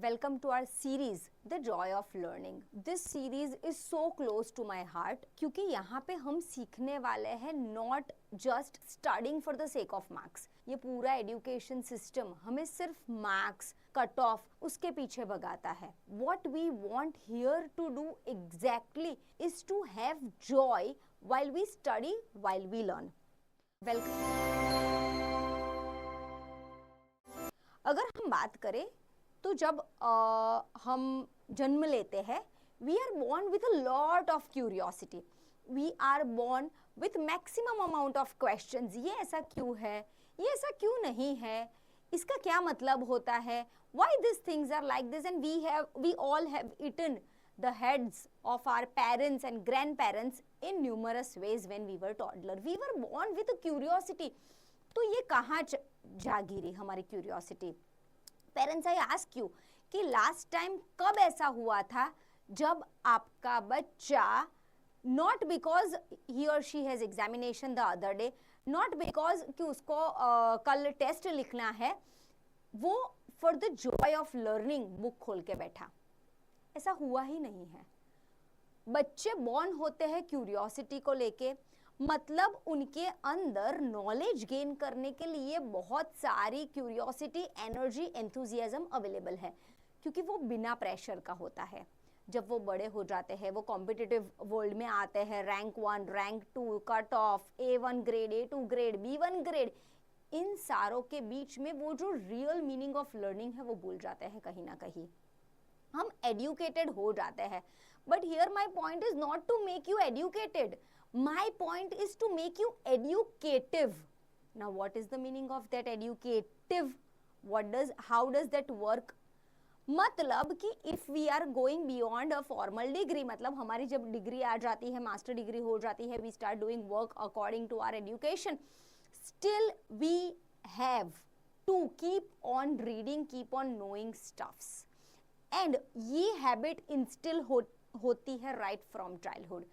Welcome to our series, The Joy of Learning. This series is so close to my heart क्योंकि यहाँ पे हम सीखने वाले हैं not just studying for the sake of marks. ये पूरा education system हमें सिर्फ marks, cut off, उसके पीछे भगाता है. What we want here to do exactly is to have joy while we study, while we learn. Welcome. अगर हम बात करें तो जब हम जन्म लेते हैं we are born with a lot of curiosity, we are born with maximum amount of questions. ये ऐसा क्यों है, ये ऐसा क्यों नहीं है, इसका क्या मतलब होता है, why this things are like this. And we all have eaten the heads of our parents and grandparents in numerous ways when we were toddler. We were born with a curiosity. तो ये कहाँ जागी रही हमारी curiosity? Parents, I ask you कि last time कब ऐसा हुआ था जब आपका बच्चा, नॉट बिकॉज ही और she has examination the other day, not because कि उसको कल टेस्ट लिखना है, वो for the Joy of learning book खोल के बैठा? ऐसा हुआ ही नहीं है. बच्चे बॉर्न होते हैं क्यूरियोसिटी को लेके, मतलब उनके अंदर नॉलेज गेन करने के लिए बहुत सारी क्यूरियोसिटी, एनर्जी, एंथुजियाज्म अवेलेबल है, क्योंकि वो बिना प्रेशर का होता है. जब वो बड़े हो जाते हैं, वो कॉम्पिटिटिव वर्ल्ड में आते हैं, rank 1, rank 2, cut off, A1 grade, A2 grade, B1 grade, इन सारों के बीच में वो जो रियल मीनिंग ऑफ लर्निंग है वो भूल जाते हैं कहीं ना कहीं. हम एडुकेटेड हो जाते हैं, but here my point is not to make you educated, my point is to make you educative. Now what is the meaning of that educative? How does that work? मतलब कि if we are going beyond a formal degree, मतलब हमारी जब degree आ जाती है, master degree हो जाती है, we start doing work according to our education, still we have to keep on reading, keep on knowing stuffs. And ये habit instil होती है right from childhood,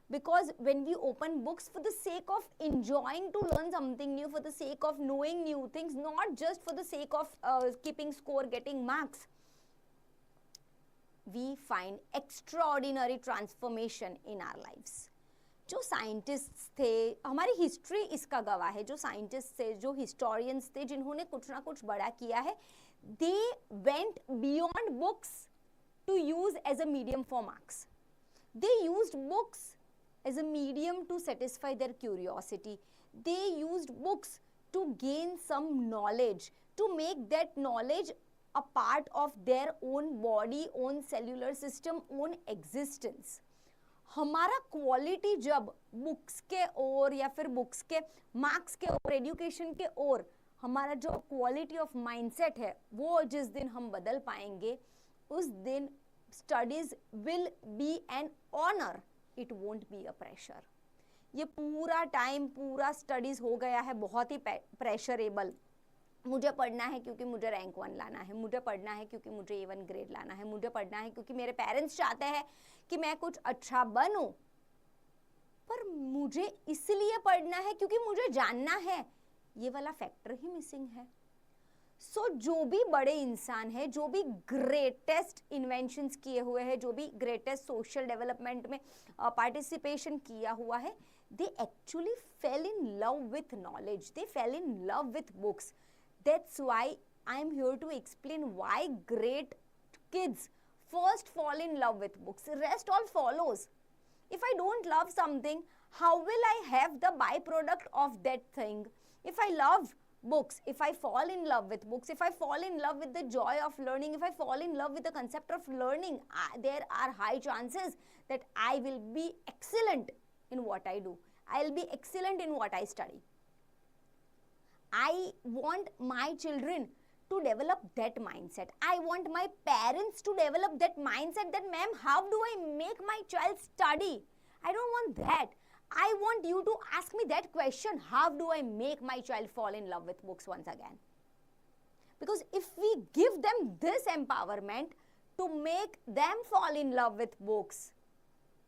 because when we open books for the sake of enjoying to learn something new, for the sake of knowing new things, not just for the sake of keeping score, getting marks, we find extraordinary transformation in our lives. जो scientists थे, हमारी history इसका गवाह है, जो scientist थे, जो historians थे, जिन्होंने कुछ ना कुछ बड़ा किया है, they went beyond books to use as a medium for marks. They used books as a medium to satisfy their curiosity. They used books to gain some knowledge, to make that knowledge a part of their own body, own cellular system, own existence. हमारा quality जब books के ओर या फिर books के marks के ओर, education के ओर, हमारा जो क्वालिटी ऑफ माइंडसेट है, वो जिस दिन हम बदल पाएंगे, उस दिन studies will be an honour, it won't be a pressure. ये पूरा टाइम पूरा स्टडीज हो गया है बहुत ही प्रेशरेबल. मुझे पढ़ना है क्योंकि मुझे रैंक 1 लाना है, मुझे पढ़ना है क्योंकि मुझे A1 ग्रेड लाना है, मुझे पढ़ना है क्योंकि मेरे पेरेंट्स चाहते हैं कि मैं कुछ अच्छा बनूं. पर मुझे इसलिए पढ़ना है क्योंकि मुझे जानना है, ये वाला फैक्टर ही मिसिंग है. सो जो भी बड़े इंसान है, जो भी ग्रेटेस्ट इन्वेंशंस किए हुए हैं, जो भी ग्रेटेस्ट सोशल डेवलपमेंट में पार्टिसिपेशन किया हुआ है, they actually fail in love with knowledge, they fail in love with books. That's why I'm here to explain why great kids first fall in love with books. Rest all follows. If I don't love something, how will I have the byproduct of that thing? If I love books, if I fall in love with books, if I fall in love with the joy of learning, if I fall in love with the concept of learning, there are high chances that I will be excellent in what I do. I'll be excellent in what I study. I want my children to develop that mindset. I want my parents to develop that mindset that, ma'am, how do I make my child study? I don't want that. I want you to ask me that question. How do I make my child fall in love with books once again? Because if we give them this empowerment to make them fall in love with books,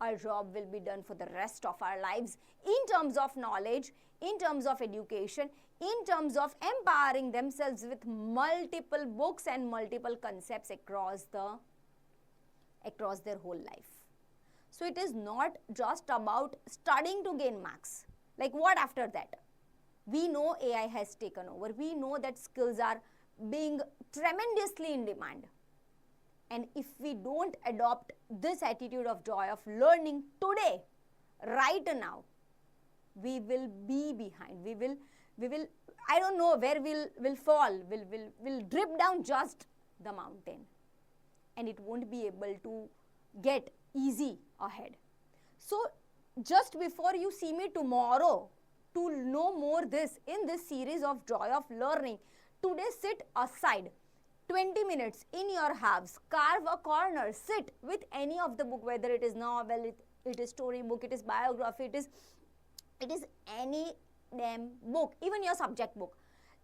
our job will be done for the rest of our lives in terms of knowledge, in terms of education, in terms of empowering themselves with multiple books and multiple concepts across their whole life. So it is not just about studying to gain marks. Like what after that? We know AI has taken over. We know that skills are being tremendously in demand. And if we don't adopt this attitude of joy of learning today, right now, we will be behind. We will, I don't know where we'll fall. We'll drip down just the mountain. And it won't be able to get easy ahead. So just before you see me tomorrow to know more this in this series of joy of learning, today sit aside 20 minutes in your house, carve a corner, sit with any of the book, whether it is novel, it is storybook, it is biography, it is any damn book, even your subject book.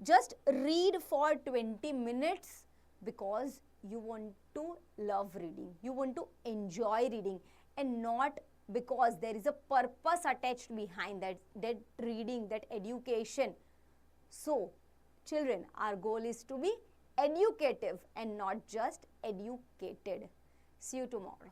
Just read for 20 minutes because you want to love reading, you want to enjoy reading, and not because there is a purpose attached behind that reading, that education. So, children, our goal is to be educative and not just educated. See you tomorrow.